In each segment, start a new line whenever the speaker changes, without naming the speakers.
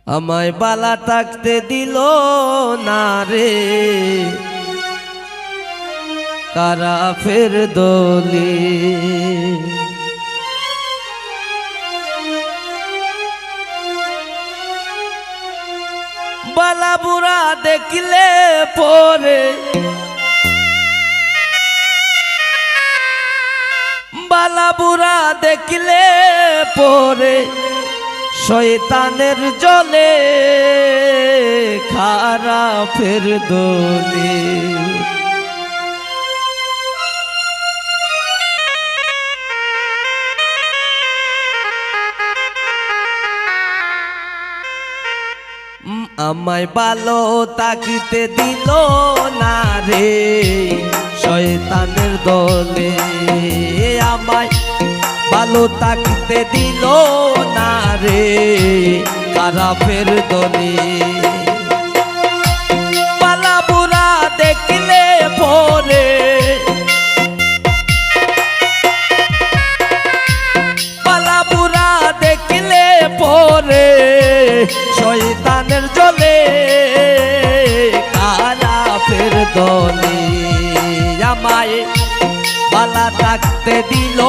আমায় বালা থাকতে দিল না রে কারা ফের দলি বালা বুড়া দেখলে পরে বালা বুড়া দেখলে পরে শয়তানের জলে খারাপের দলে আমায় ভালো তাকিতে দিল না রে শয়তানের দলে আমায় ভালো তাকিতে দিল না রে খারাপের দলে বালা বুড়া দেখলে পরে বালা বুড়া দেখলে পরে শয়তানের জলে খারাপের দলে আমায় বালা থাকতে দিল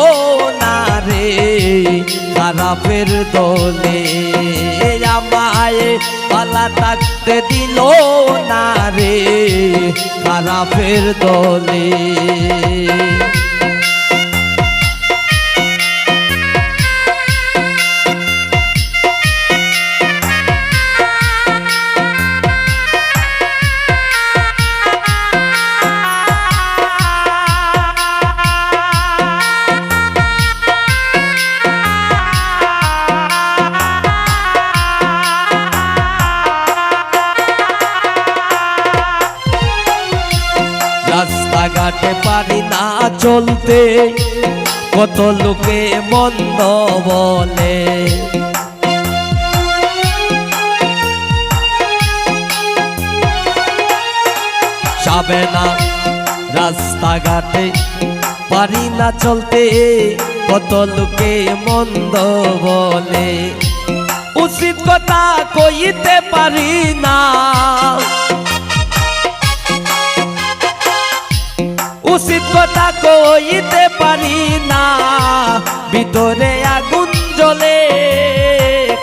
না রে খারাপের দলে আমায় বালা থাকতে দিল না রে খারাপের দলে রাস্তাঘাটে পারি না চলতে কত লোকে মন্দ বলে যাবে না রাস্তাঘাটে পারি না চলতে কত লোকে মন্দ বলে উচিত কথা কইতে পারি না উচিত কথা কইতে পারি না ভিতরে আগুন জ্বলে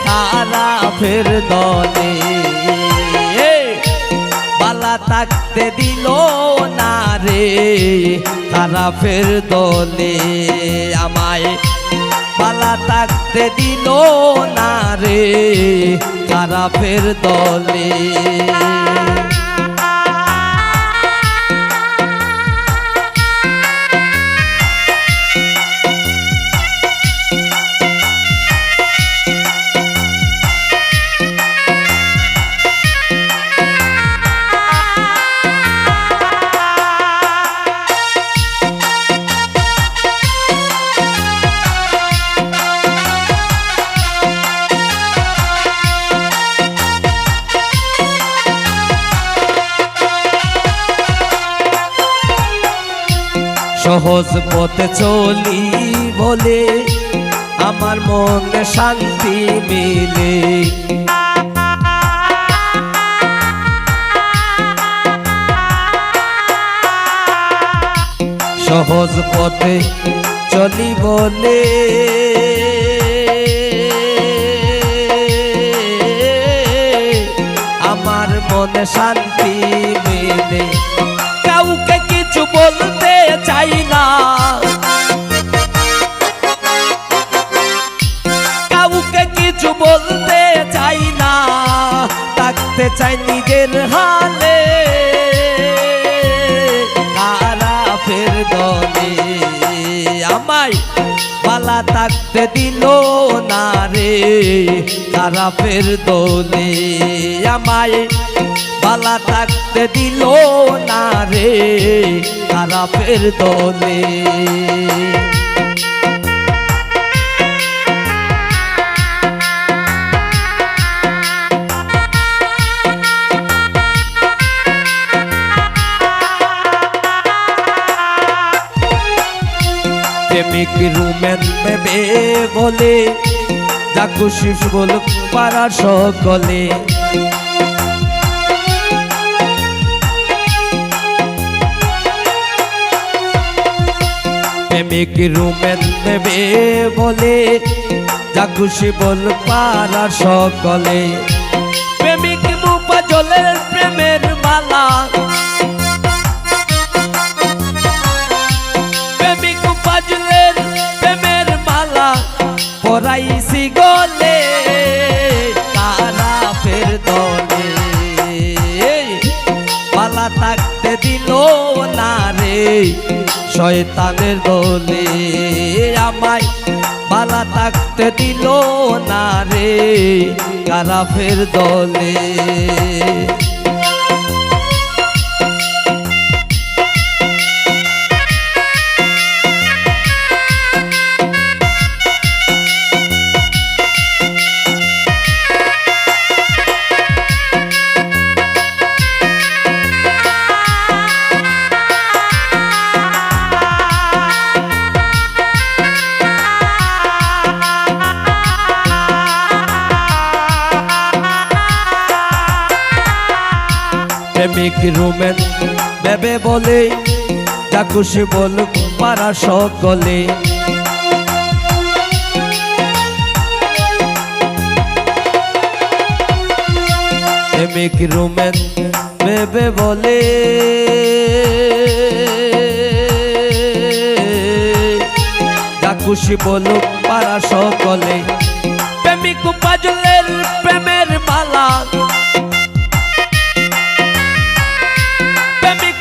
খারাপের দলে বালা থাকতে দিল না রে খারাপের দলে আমায় বালা থাকতে দিল না রে খারাপের দলে সহজ পথে চলি বলে আমার মনে শান্তি মিলে সহজ পথে চলি বলে আমার মনে শান্তি মিলে কাউকে কিছু বলতে চাই না কাউকে কিছু বলতে চাই না থাকতে চাই নিজের হালে খারাপের দলে আমায় বালা থাকতে দিল না রে খারাপের দলে আমায় বালা থাকতে দিল না রে খারাপের দলে প্রেমিক রুমেন ভেবে বলে যা খুশি বল পাড়া সকলে। প্রেমিক রুমেন দেবে বলে যা খুশি বল পাড়া সকলে। প্রেমিক মুফাজ্জলের প্রেমের মালা, প্রেমিক মুফাজ্জলের প্রেমের মালা পরাইছি গলে কারা ফের দলে। মালা থাকতে দিল না রে শয়তানের দলে, আমায় মালা থাকতে দিল না রে কারা ফের দলে। প্রেমিক রুমেন বেবে বলে যা খুশি বল পাড়া সকলে। প্রেমিক রুমেন বেবে বলে যা খুশি বল পাড়া সকলে। প্রেমিক মুফাজ্জলের প্রেমের মালা,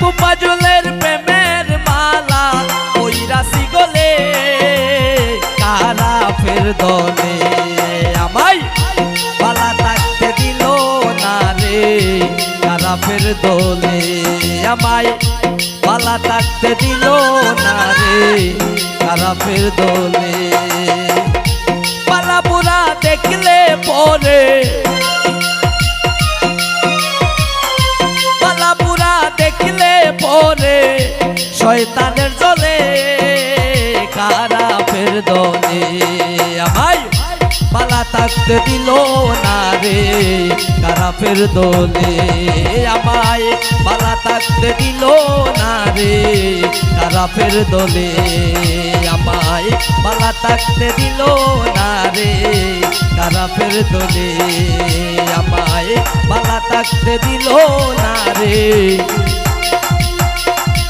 মুফাজ্জলের প্রেমের মালা পইরাছি গলে কারা ফের দলে। আমায় মালা থাকতে দিল না রে কারা ফের দলে, আমায় মালা থাকতে দিল না রে কারা ফের দলে। পালা বুড়া দেখলে পরে, দেখলে পরে শয়তানের জলে কারা ফের দলে। আমায় মালা থাকতে দিল না রে কারা ফের দলে, আমায় মালা থাকতে দিল না রে কারা ফের দলে। আমায় মালা থাকতে দিল না রে কারা ফের দলে, আমায় মালা থাকতে দিল না রে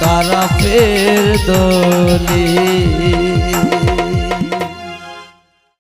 কারা ফের দলে।